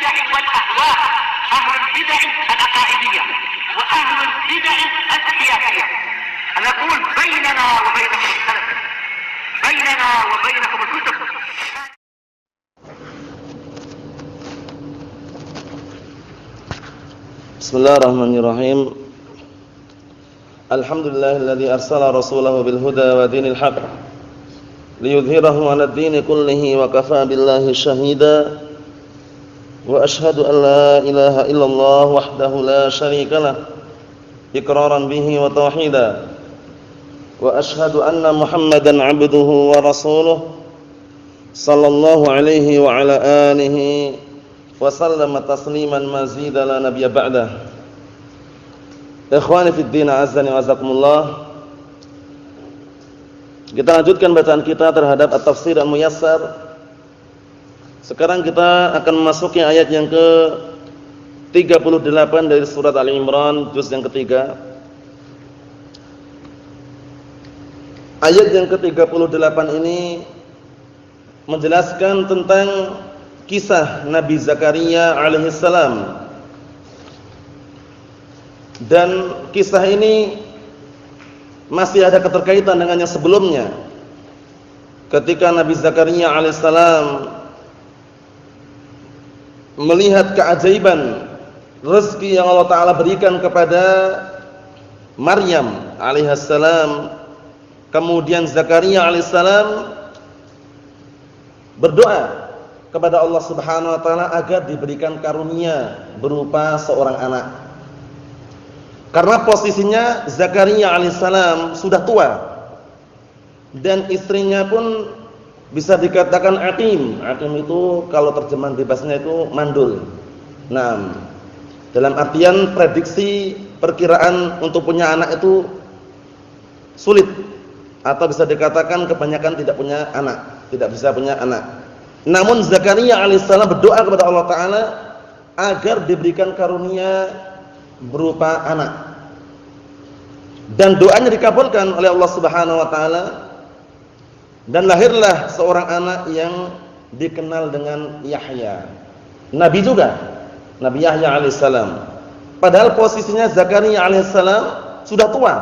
البدع والأهواء، أهل البدع العقائدية وأهل البدع السياسية. نقول بيننا وبينكم السلف، بيننا وبينكم الكتب. Bismillahirrahmanirrahim. Alhamdulillahilladzi arsala rasulahu bil huda wa dinil haqq liyudhhirahu 'alad dini kullihi wa kafaa billahi shahida. Wa ashhadu an la ilaha illallah wahdahu la syarika lah iqraran bihi wa tauhida. Wa ashhadu anna Muhammadan 'abduhu wa rasuluh sallallahu alaihi wa ala alihi wa sallama tasliman mazida la nabiyya ba'dah. Ikhwani fid din, azzani wa azakumullah. Kita lanjutkan bacaan kita terhadap at-tafsir al-muyassar. Sekarang kita akan memasuki ayat yang ke-38 dari surat Al-Imran juz yang ketiga. Ayat yang ke-38 ini menjelaskan tentang kisah Nabi Zakaria alaihissalam, dan kisah ini masih ada keterkaitan dengan yang sebelumnya. Ketika Nabi Zakaria alaihissalam melihat keajaiban rezeki yang Allah Ta'ala berikan kepada Maryam alaihissalam, kemudian Zakaria alaihissalam berdoa kepada Allah Subhanahu wa taala agar diberikan karunia berupa seorang anak. Karena posisinya Zakaria alaihissalam sudah tua dan istrinya pun bisa dikatakan aqim. Aqim itu kalau terjemahan bebasnya itu mandul. Nah, dalam artian prediksi perkiraan untuk punya anak itu sulit, atau bisa dikatakan kebanyakan tidak punya anak, tidak bisa punya anak. Namun Zakaria alaihissalam berdoa kepada Allah Ta'ala agar diberikan karunia berupa anak, dan doanya dikabulkan oleh Allah Subhanahu wa Ta'ala, dan lahirlah seorang anak yang dikenal dengan Yahya, Nabi juga, Nabi Yahya alaihissalam. Padahal posisinya Zakaria alaihissalam sudah tua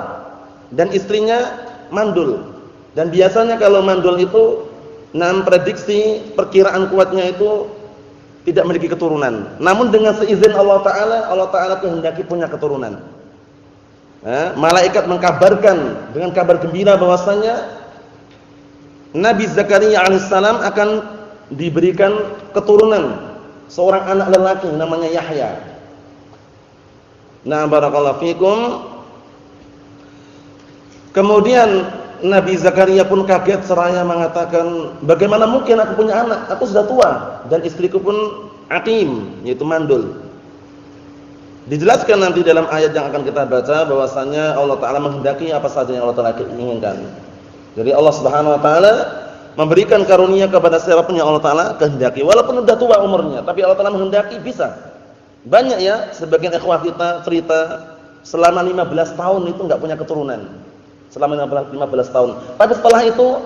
dan istrinya mandul, dan biasanya kalau mandul itu prediksi perkiraan kuatnya itu tidak memiliki keturunan. Namun dengan seizin Allah Ta'ala kehendaki punya keturunan. Malaikat mengkabarkan dengan kabar gembira bahwasanya Nabi Zakaria alaihissalam akan diberikan keturunan, seorang anak lelaki namanya Yahya. Nah, barakallahu fikum. Kemudian Nabi Zakaria pun kaget seraya mengatakan, bagaimana mungkin aku punya anak? Aku sudah tua dan istriku pun aqim, yaitu mandul. Dijelaskan nanti dalam ayat yang akan kita baca bahwasanya Allah Ta'ala menghendaki apa saja yang Allah Ta'ala inginkan. Jadi Allah Subhanahu wa Ta'ala memberikan karunia kepada siapapun yang Allah Ta'ala kehendaki, walaupun sudah tua umurnya, tapi Allah Ta'ala menghendaki bisa. Banyak ya, sebagian ikhwah kita cerita selama 15 tahun itu enggak punya keturunan. Selama 15 tahun. Tapi setelah itu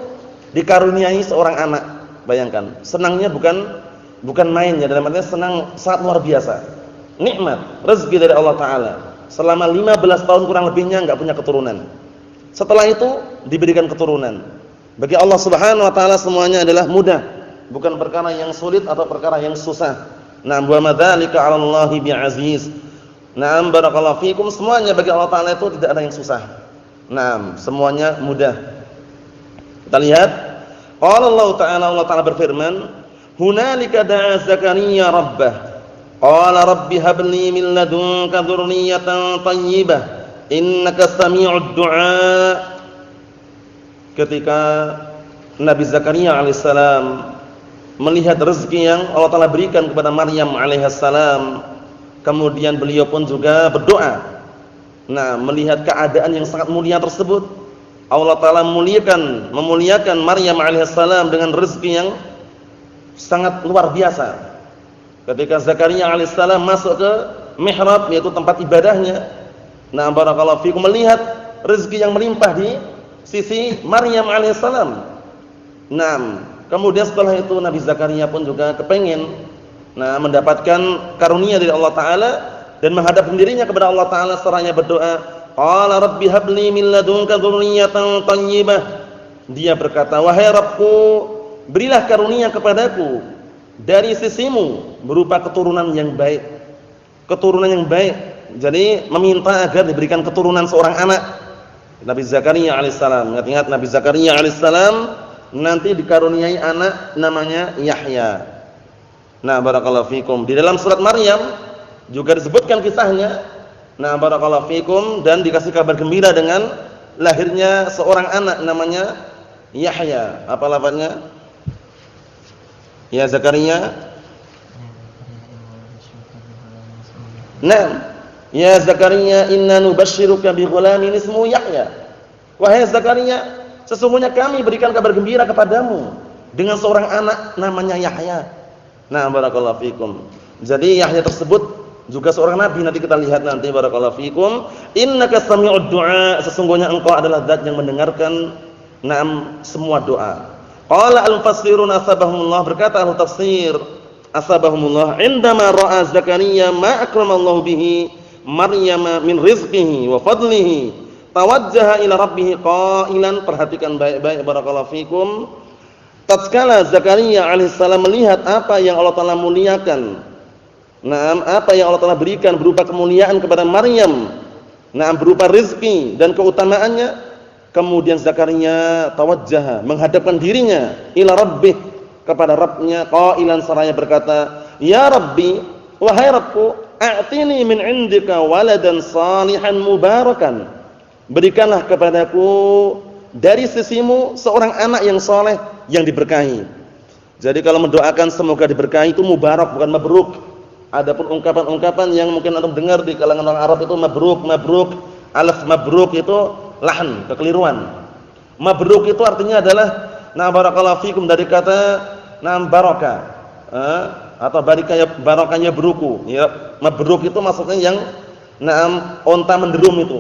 dikaruniai seorang anak. Bayangkan, senangnya bukan main ya, dalam artinya senang sangat luar biasa. Nikmat, rezeki dari Allah Ta'ala. Selama 15 tahun kurang lebihnya enggak punya keturunan. Setelah itu diberikan keturunan. Bagi Allah Subhanahu wa Ta'ala semuanya adalah mudah, bukan perkara yang sulit atau perkara yang susah. Na'am wa madzalika 'alallahi bi'aziz. Na'am barakallahu fikum, semuanya bagi Allah Ta'ala itu tidak ada yang susah. Nah, semuanya mudah. Kita lihat, Allah Ta'ala berfirman, "Hunalika da'a Zakaria rabbah, qala rabbi hab li min ladunka dzurriyyatan thayyibah, innaka sami'ud du'a." Ketika Nabi Zakaria alaihissalam melihat rezeki yang Allah Ta'ala berikan kepada Maryam alaihissalam, kemudian beliau pun juga berdoa. Nah, melihat keadaan yang sangat mulia tersebut, Allah Ta'ala memuliakan Maryam alaihissalam dengan rezeki yang sangat luar biasa. Ketika Zakaria alaihissalam masuk ke mihrab, yaitu tempat ibadahnya, nah barakallahu fikum, melihat rezeki yang melimpah di sisi Maryam alaihissalam. Nah, kemudian setelah itu Nabi Zakaria pun juga kepengin nah mendapatkan karunia dari Allah taala dan menghadapkan dirinya kepada Allah taala seraya berdoa, qala rabbi habli min ladunka dzurriyyatan thayyibah. Dia berkata, wahai Rabbku, berilah karunia kepadaku dari sisimu berupa keturunan yang baik. Keturunan yang baik. Jadi meminta agar diberikan keturunan seorang anak. Nabi Zakaria alaihissalam. Ingat Nabi Zakaria alaihissalam nanti dikaruniai anak namanya Yahya. Nah, barakallahu fikum. Di dalam surat Maryam juga disebutkan kisahnya. Nah, barakallahu fikum, dan dikasih kabar gembira dengan lahirnya seorang anak namanya Yahya. Apa lafaznya? Ya Zakaria. Nah, ya Zakaria inna nubashshiruka bi ghulamin ismuhu Yahya. Wahai Zakaria, sesungguhnya kami berikan kabar gembira kepadamu dengan seorang anak namanya Yahya. Nah, barakallahu fikum. Jadi Yahya tersebut juga seorang nabi, nanti kita lihat nanti, barakallahu fikum. Innaka sami'ud du'a, sesungguhnya engkau adalah zat yang mendengarkan semua doa. Qala al-mufassirun asbahumullah, berkata ahli tafsir asbahumullah, indama ra'a Zakaria ma akramallahu bihi Maryam min rizqihi wa fadlihi tawajjaha ila rabbih qailan. Perhatikan baik-baik, barakallahu fikum. Tatkala Zakaria alaihissalam melihat apa yang Allah Taala muliakan, apa yang Allah Taala berikan berupa kemuliaan kepada Maryam, berupa rezeki dan keutamaannya, kemudian Zakaria tawajjaha, menghadapkan dirinya ila rabbih, kepada Rabbnya, qailan seraya berkata, ya Rabbi, wahai Rabbku, a'tini min indika waladan salihan mubarakan. Berikanlah kepadaku dari sisimu seorang anak yang soleh yang diberkahi. Jadi kalau mendoakan semoga diberkahi itu mubarak, bukan mabruk. Adapun ungkapan-ungkapan yang mungkin antum dengar di kalangan orang Arab itu mabruk, alaf mabruk itu lahan, kekeliruan. Mabruk itu artinya adalah barakallahu fikum, dari kata baraka, atau barakahnya beruku. Ya, mabruk itu maksudnya yang onta menderum itu.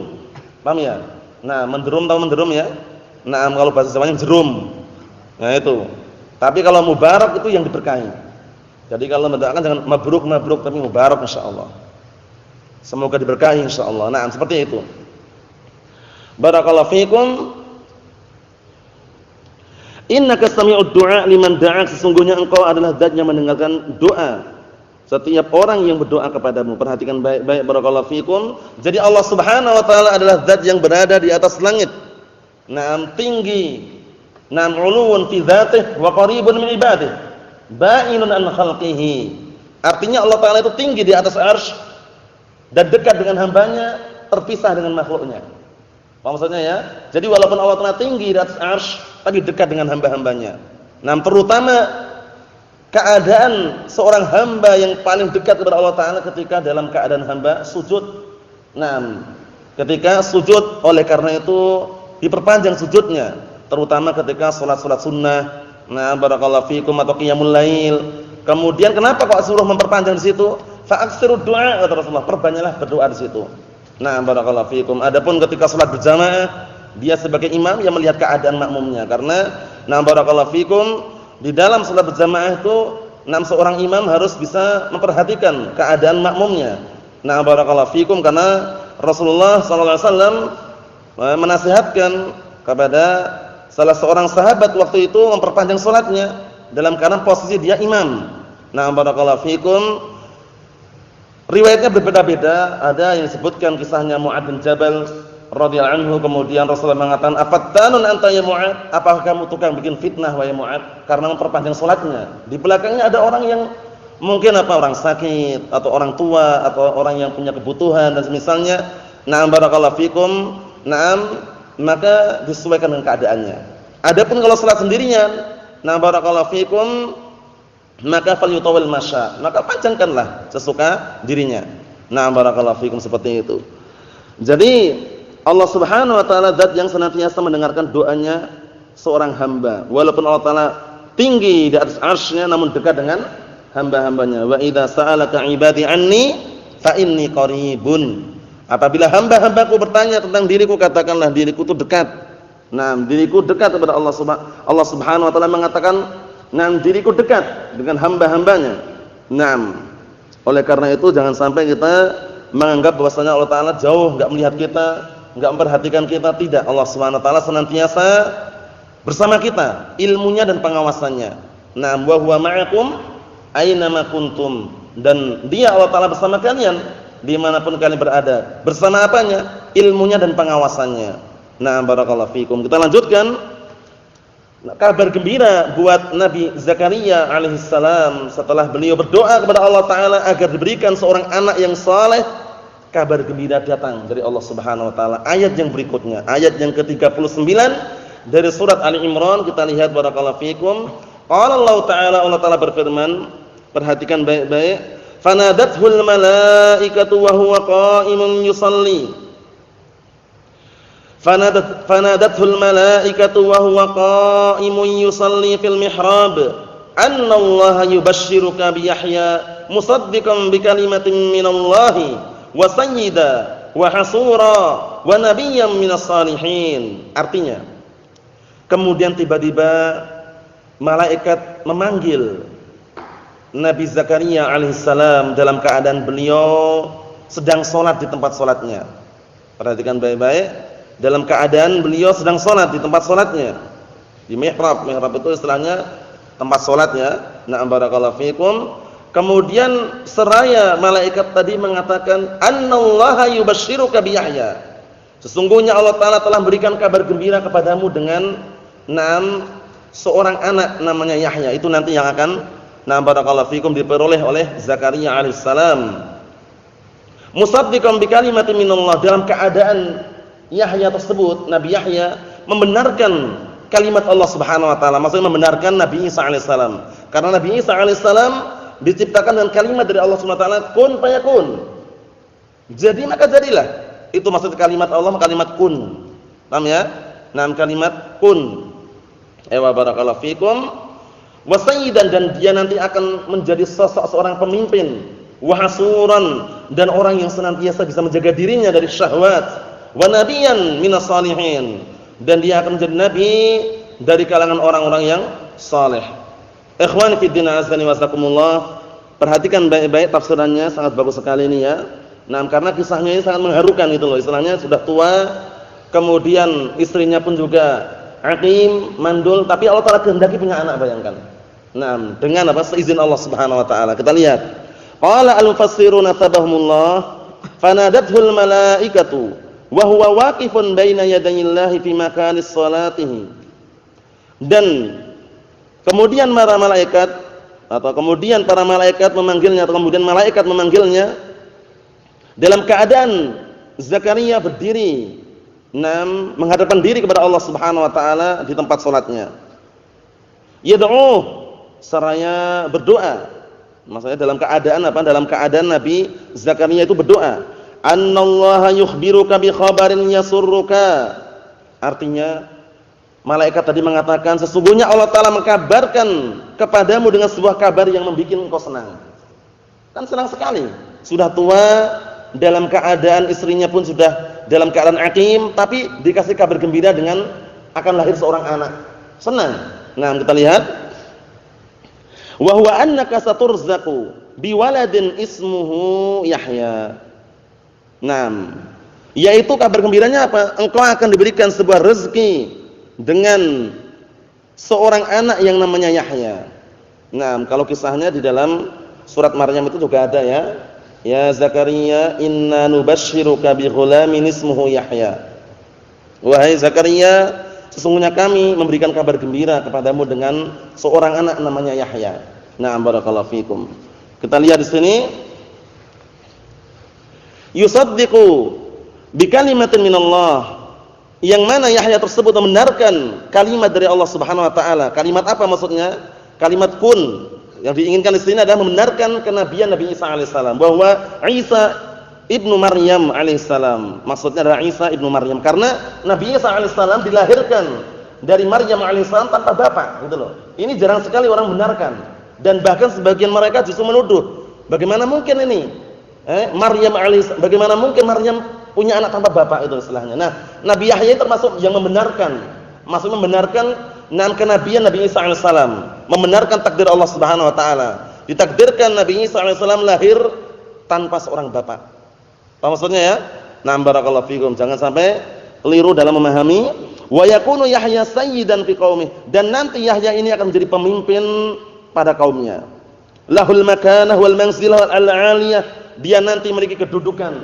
Paham ya? Menderum, tahu menderum ya? Kalau bahasa Jawanya jerum. Nah itu. Tapi kalau mubarak itu yang diberkahi. Jadi kalau mendoakan jangan mabruk tapi mubarak insyaallah. Semoga diberkahi insyaallah. Seperti itu. Barakallahu fikum. Innaka sami'ud du'a liman da'a, sesungguhnya engkau adalah zat yang mendengarkan doa setiap orang yang berdoa kepadamu. Perhatikan baik-baik, barakallahu fikum. Jadi Allah Subhanahu wa taala adalah zat yang berada di atas langit. Tinggi. Uluwun fi dzatihi wa qaribun min ibadihi. Ba'inun an khalqihi. Artinya Allah taala itu tinggi di atas arsy dan dekat dengan hambanya, terpisah dengan makhluknya. Apa maksudnya ya? Jadi walaupun Allah taala tinggi di atas arsy, tapi dekat dengan hamba-hambanya. Terutama keadaan seorang hamba yang paling dekat kepada Allah taala ketika dalam keadaan hamba sujud. Ketika sujud, oleh karena itu diperpanjang sujudnya, terutama ketika salat-salat sunnah, barakallahu fikum, atau qiyamul lail. Kemudian kenapa kok suruh memperpanjang di situ? Fa'aksirud du'a, kata Rasulullah, perbanyaklah berdoa di situ. Barakallahu fikum. Adapun ketika salat berjamaah, dia sebagai imam yang melihat keadaan makmumnya, karena barakallahu fikum, di dalam salat berjamaah itu seorang imam harus bisa memperhatikan keadaan makmumnya. Barakallahu fikum, karena Rasulullah sallallahu alaihi wasallam menasihatkan kepada salah seorang sahabat waktu itu memperpanjang salatnya dalam keadaan posisi dia imam. Barakallahu fikum. Riwayatnya berbeda-beda. Ada yang disebutkan kisahnya Mu'adz bin Jabal radhiyallahu anhu, kemudian Rasulullah mengatakan, "Afattanun anta ya Mu'adz? Apakah kamu tukang bikin fitnah wahai Mu'adz?" Karena memperpanjang salatnya. Di belakangnya ada orang yang mungkin orang sakit atau orang tua atau orang yang punya kebutuhan dan semisalnya. Barakallahu fikum. Maka disesuaikan dengan keadaannya. Adapun kalau salat sendirian, barakallahu fikum, maka falyutawil masya, maka panjangkanlah sesuka dirinya. Barakallahu fikum, seperti itu. Jadi Allah Subhanahu wa taala zat yang senantiasa mendengarkan doanya seorang hamba. Walaupun Allah taala tinggi di atas arsy-Nya, namun dekat dengan hamba-hambanya. Wa idza sa'alaka 'ibadi 'anni fa inni qaribun. Apabila hamba-hambaku bertanya tentang diriku, katakanlah diriku itu dekat. Diriku dekat kepada Allah Subhanahu wa taala mengatakan, diriku dekat dengan hamba-hambanya. Naam. Oleh karena itu jangan sampai kita menganggap bahwasanya Allah Taala jauh, enggak melihat kita, enggak memperhatikan kita. Tidak, Allah Subhanahu wa taala senantiasa bersama kita, ilmunya dan pengawasannya. Naam, wa huwa ma'akum aina ma kuntum. Dan Dia Allah Taala bersama kalian dimanapun kalian berada. Bersama apanya? Ilmunya dan pengawasannya. Naam, barakallahu fikum. Kita lanjutkan. Kabar gembira buat Nabi Zakaria alaihissalam setelah beliau berdoa kepada Allah Ta'ala agar diberikan seorang anak yang saleh. Kabar gembira datang dari Allah Subhanahu Wa Ta'ala. Ayat yang berikutnya, ayat yang ke-39 dari surat Ali Imran, kita lihat barakallahu fikum. Qala Allah Ta'ala, Allah Ta'ala berfirman, perhatikan baik-baik. Fanadathul malaikatu wa huwa qa'imun yusalli. Fanadathul malaikatu wa huwa qa'imun yusalli fil mihrab anna Allaha yubashshiruka bi Yahya musaddiqan bi kalimatin minallahi wa sayyida wa hasura wa nabiyyan minas salihin. Artinya, kemudian tiba-tiba malaikat memanggil Nabi Zakaria alaihissalam dalam keadaan beliau sedang sholat di tempat sholatnya. Perhatikan baik-baik. Dalam keadaan beliau sedang sholat di tempat sholatnya, di mihrab. Mihrab itu istilahnya tempat sholatnya. Na'am, barakallahu fikum. Kemudian seraya malaikat tadi mengatakan, Annallaha yubashshiruka bi Yahya. Sesungguhnya Allah Ta'ala telah berikan kabar gembira kepadamu dengan seorang anak namanya Yahya. Itu nanti yang akan, na'am, barakallahu fikum, diperoleh oleh Zakaria alaihissalam. Musaddiqan bi kalimatin minallah, dalam keadaan Yahya tersebut, Nabi Yahya membenarkan kalimat Allah Subhanahu wa taala, maksudnya membenarkan Nabi Isa alaihissalam. Karena Nabi Isa alaihissalam diciptakan dengan kalimat dari Allah Subhanahu wa taala, kun fayakun. Jadi maka jadilah. Itu maksud kalimat Allah, kalimat kun. Paham ya? Nah, kalimat kun. Wa barakallahu fikum. Wa sayyidan, dan dia nanti akan menjadi sosok seorang pemimpin. Wa hasuran, dan orang yang senantiasa bisa menjaga dirinya dari syahwat. Wa nabiyyan minas salihin, dan dia akan menjadi nabi dari kalangan orang-orang yang saleh. Ikhwan fi din, azani wasakumullah. Perhatikan baik-baik tafsirannya, sangat bagus sekali ini ya. Nah, karena kisahnya ini sangat mengharukan gitu loh. Istilahnya sudah tua, kemudian istrinya pun juga aqim, mandul, tapi Allah Taala kehendaki punya anak, bayangkan. Nah, dengan apa? Seizin Allah Subhanahu wa taala. Kita lihat. Qala al-mufassiruna tabahumullah, fanadathul malaikatu wa huwa waqifun baina yadayillahi fi makanis salatihi. Dan kemudian para malaikat memanggilnya, atau kemudian malaikat memanggilnya dalam keadaan Zakaria berdiri menghadapkan diri kepada Allah Subhanahu wa taala di tempat salatnya. Yad'u, seraya berdoa. Maksudnya dalam keadaan apa? Dalam keadaan Nabi Zakaria itu berdoa. Annallaha yukhbiruka bi khabarin yasurruka. Artinya malaikat tadi mengatakan sesungguhnya Allah Ta'ala mengkabarkan kepadamu dengan sebuah kabar yang membuat engkau senang. Kan senang sekali. Sudah tua, dalam keadaan istrinya pun sudah dalam keadaan aqim, tapi dikasih kabar gembira dengan akan lahir seorang anak. Senang. Nah, kita lihat. Wa huwa annaka saturzaqu biwaladin ismuhu Yahya. Yaitu kabar gembiranya apa? Engkau akan diberikan sebuah rezeki dengan seorang anak yang namanya Yahya. Kalau kisahnya di dalam surat Maryam itu juga ada ya. Ya Zakaria, inna nubashshiruka bi ghulamin ismuhu Yahya. Wahai Zakaria, sesungguhnya kami memberikan kabar gembira kepadamu dengan seorang anak namanya Yahya. Barakallahu fikum. Kita lihat di sini. Yusaddiqu bi kalimatin minallah, yang mana Yahya tersebut membenarkan kalimat dari Allah Subhanahu wa taala. Kalimat apa maksudnya? Kalimat kun. Yang diinginkan di sini adalah membenarkan kenabian Nabi Isa alaihissalam, bahwa Isa ibnu Maryam alaihissalam, maksudnya adalah Isa ibnu Maryam, karena Nabi Isa alaihissalam dilahirkan dari Maryam alaihissalam tanpa bapak, gitu loh. Ini jarang sekali orang benarkan, dan bahkan sebagian mereka justru menuduh, bagaimana mungkin ini? Maryam alaihissalam, bagaimana mungkin Maryam punya anak tanpa bapak, itu istilahnya. Nah, Nabi Yahya termasuk yang membenarkan, maksudnya membenarkan kenabian Nabi Isa alaihissalam, membenarkan takdir Allah Subhanahu wa taala. Ditakdirkan Nabi Isa alaihissalam lahir tanpa seorang bapak. Apa maksudnya ya? Nah, barakallahu fikum. Jangan sampai keliru dalam memahami. Wa yakunu Yahya sayyidan fi qaumih. Dan nanti Yahya ini akan menjadi pemimpin pada kaumnya. Lahul makanah wal manzilah al-'aliyah. Dia nanti memiliki kedudukan,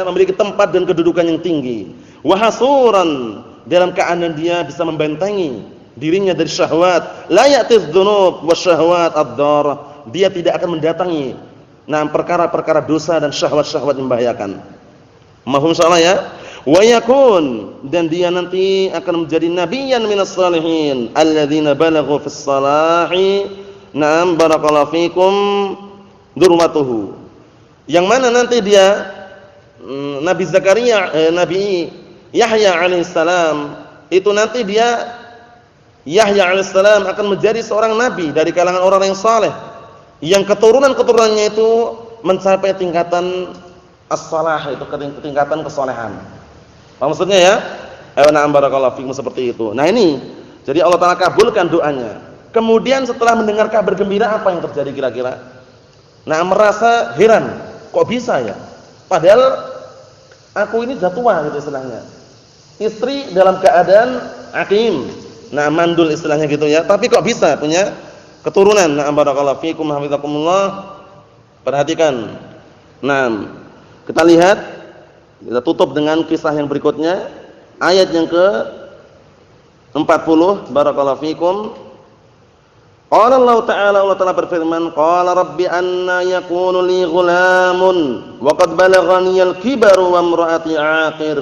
memiliki tempat dan kedudukan yang tinggi. Wa hasuran, dalam keadaan dia bisa membentengi dirinya dari syahwat. La ya'tiz dzunub wasyahwat ad-darah. Dia tidak akan mendatangi perkara-perkara dosa dan syahwat-syahwat yang membahayakan. Mahum insyaallah ya. Wa yakun, dan dia nanti akan menjadi nabiyyan minas salihin alladzina balaghu fis salahi. Naam barakallahu fikum durmatuhu. Yang mana nanti dia Nabi Zakaria, Nabi Yahya alaihissalam itu nanti dia Yahya alaihissalam akan menjadi seorang nabi dari kalangan orang yang saleh, yang keturunan-keturunannya itu mencapai tingkatan as-salah, itu tingkatan kesolehan. Apa maksudnya ya? Na'am barakallahu fikum seperti itu. Nah ini, jadi Allah Ta'ala kabulkan doanya. Kemudian setelah mendengar kabar gembira, apa yang terjadi kira-kira? Nah, merasa heran, kok bisa ya? Padahal aku ini sudah tua gitu istilahnya. Istri dalam keadaan aqim. Nah, mandul istilahnya gitu ya. Tapi kok bisa punya keturunan? Nah, barakallahu fikum hafizakumullah. Perhatikan. Nah, kita lihat, kita tutup dengan kisah yang berikutnya. Ayat yang ke-40, barakallahu fikum. Qala Allah Ta'ala berfirman, qala rabbi anna yakunu li ghulamun wa qad balaghani al-kibaru wa imra'ati 'aqir.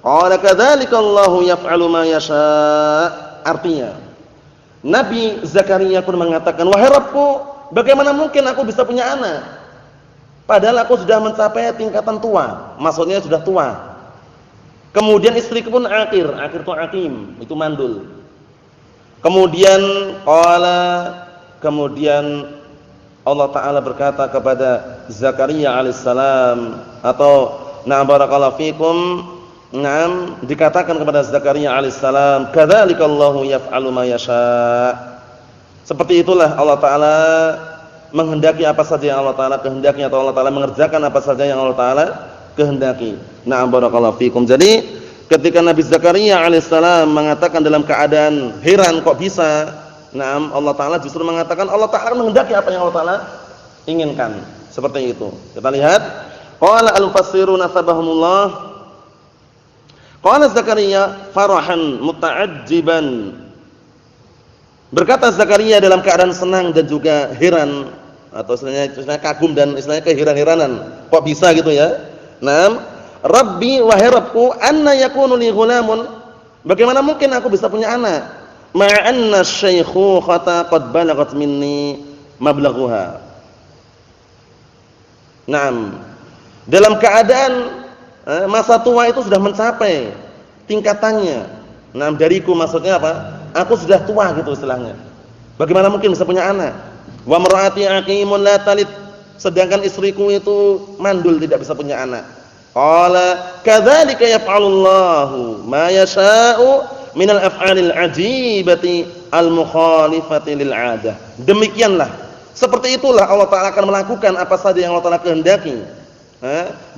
Qala kadzalika Allahu yaf'alu ma yasha'. Artinya, Nabi Zakaria pun mengatakan, wahai Rabbku, bagaimana mungkin aku bisa punya anak? Padahal aku sudah mencapai tingkatan tua, maksudnya sudah tua. Kemudian istriku pun aqir, aqir itu aqim, itu mandul. Kemudian Allah Ta'ala berkata kepada Zakaria alaihissalam, atau na'am barakallahu fikum, na'am, dikatakan kepada Zakaria alaihissalam, kadzalikallahu yaf'alu ma yasha'. Seperti itulah Allah Ta'ala menghendaki apa saja yang Allah Ta'ala kehendaki, atau Allah Ta'ala mengerjakan apa saja yang Allah Ta'ala kehendaki. Na'am barakallahu fikum. Jadi ketika Nabi Zakaria alaihissalam mengatakan dalam keadaan heran kok bisa, nah Allah Ta'ala justru mengatakan Allah Ta'ala menghendaki apa yang Allah Ta'ala inginkan. Seperti itu. Kita lihat. Qala al-mufassirun nasabahumullah. Qala Zakaria farahan muta'ajjiban. Berkata Zakaria dalam keadaan senang dan juga heran, atau istilahnya kagum dan istilahnya keheran-heranan. Kok bisa gitu ya? Naam. Rabbi, wahai Rabbku, anna yakunu li ghulamun, bagaimana mungkin aku bisa punya anak? Ma'anna syaikhukhata qad balagat minni mablaghuha. Naam. Dalam keadaan masa tua itu sudah mencapai tingkatannya. Naam, dariku maksudnya apa? Aku sudah tua gitu istilahnya. Bagaimana mungkin bisa punya anak? Wa mar'ati aqimun la talid, sedangkan istriku itu mandul, tidak bisa punya anak. Qala kadzalika yaf'alullahu ma yasha'u minal af'alil 'ajibati al-mukhalifati lil 'adah. Demikianlah, seperti itulah Allah Ta'ala akan melakukan apa saja yang Allah Ta'ala kehendaki,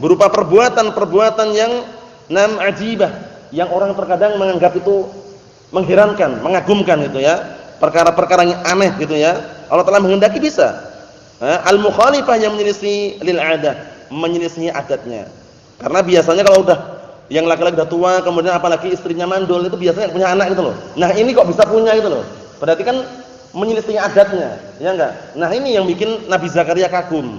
berupa perbuatan-perbuatan yang ajibah, yang orang terkadang menganggap itu mengherankan, mengagumkan gitu ya, perkara-perkara yang aneh gitu ya. Allah Ta'ala menghendaki bisa. Al-mukhalifah yang menyelisih lil 'adah, menyelisih adatnya. Karena biasanya kalau udah yang laki-laki udah tua, kemudian apalagi istrinya mandul, itu biasanya punya anak gitu loh. Nah, ini kok bisa punya gitu loh. Berarti kan menyelisih adatnya, ya enggak? Nah, ini yang bikin Nabi Zakaria kagum.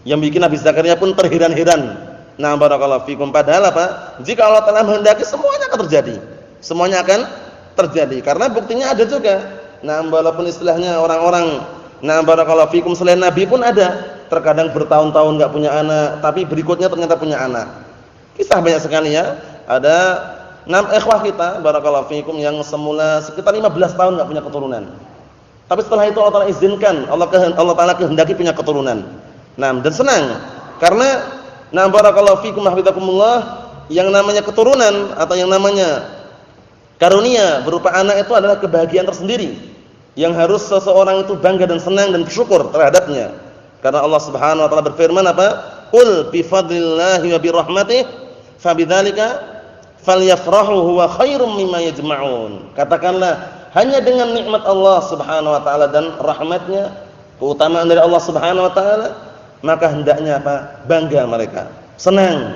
Yang bikin Nabi Zakaria pun terheran-heran. Nah, barakallahu fikum. Padahal apa? Jika Allah Ta'ala menghendaki, semuanya akan terjadi. Semuanya akan terjadi. Karena buktinya ada juga. Nah, walaupun istilahnya orang-orang, nah barakallahu fikum, selain Nabi pun ada. Terkadang bertahun-tahun enggak punya anak, tapi berikutnya ternyata punya anak. Kisah banyak sekali ya. Ada 6 ikhwah kita, barakallahu fikum, yang semula sekitar 15 tahun enggak punya keturunan. Tapi setelah itu Allah Ta'ala izinkan, Allah Ta'ala kehendaki punya keturunan. Nah, dan senang. Karena barakallahu fikum hafizakumullah, yang namanya keturunan atau yang namanya karunia berupa anak itu adalah kebahagiaan tersendiri. yang harus seseorang itu bangga dan senang dan bersyukur terhadapnya. Karena Allah Subhanahu wa taala berfirman apa? Qul bi fadlillahi wa bi rahmatihi fabidzalika falyafrahu huwa khairum mimma yajma'un. Katakanlah hanya dengan nikmat Allah Subhanahu wa taala dan rahmatnya, keutamaan dari Allah Subhanahu wa taala, maka hendaknya apa? Bangga mereka, senang.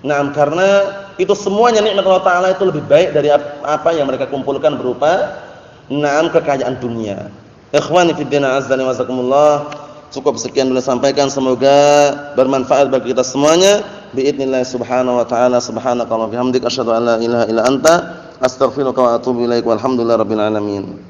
Nah, karena itu semuanya nikmat Allah taala itu lebih baik dari apa yang mereka kumpulkan berupa kekayaan dunia. Ikhwani fid din, azza wa jazakumullah. Cukup sekian dulu sampaikan, semoga bermanfaat bagi kita semuanya. Biidznillah subhanahu wa ta'ala, subhanakallahumma bihamdika asyhadu an la ilaha illa anta astaghfiruka wa atubu ilaik, walhamdulillahirabbil alamin.